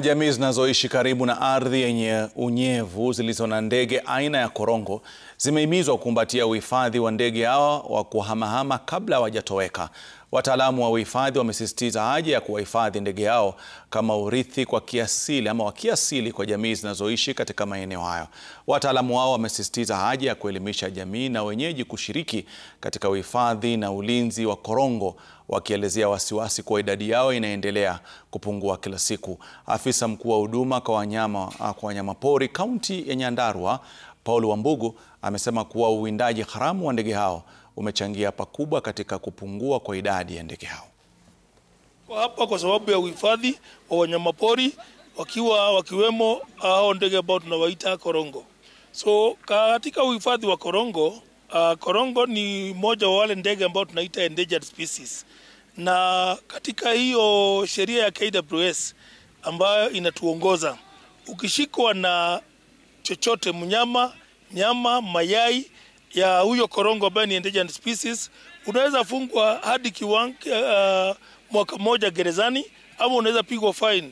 Jamii zinazoishi karibu na ardhi yenye unyevu zilizo na ndege aina ya korongo zimehimizwa kukumbatia uhifadhi wa ndege hao wa kuhamahama kabla hawajatoweka. Wataalamu wa uhifadhi wamesisitiza haja ya kuwahifadhi ndege hao kama urithi kwa kiasili ama wa kiasili kwa jamii zinazoishi katika maeneo hayo. Wataalamu hao wamesisitiza haja ya kuelimisha jamii na wenyeji kushiriki katika uhifadhi na ulinzi wa korongo, wakielezea wasiwasi kwa idadi yao inaendelea kupungua kila siku. Afisa mkuu wa huduma kwa wanyamapori kaunti ya Nyandarua, Paul Wambugu, amesema kuwa uwindaji haramu wa ndege hao umechangia pakubwa katika kupungua kwa idadi ya ndege hao. Hapa kwa sababu ya uhifadhi wa wanyamapori wakiwemo hao ndege ambao tunawaita korongo. So katika uhifadhi wa korongo, korongo ni moja wa wale ndege ambao tunaita endangered species. Na katika hiyo sheria ya KWS ambayo inatuongoza, ukishikwa na chochote nyama, mayai ya huyo korongo ambaye ni endangered species, unaweza fungwa hadi mwaka mmoja gerezani, ama unaweza pigwa fine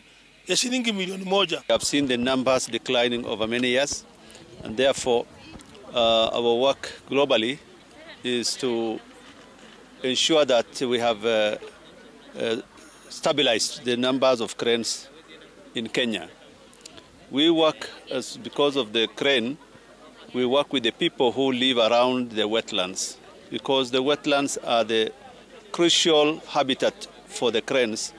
ya shilingi milioni 1. We have seen the numbers declining over many years, and therefore our work globally is to ensure that we have stabilized the numbers of cranes in Kenya. We work, because of the crane, we work with the people who live around the wetlands, because the wetlands are the crucial habitat for the cranes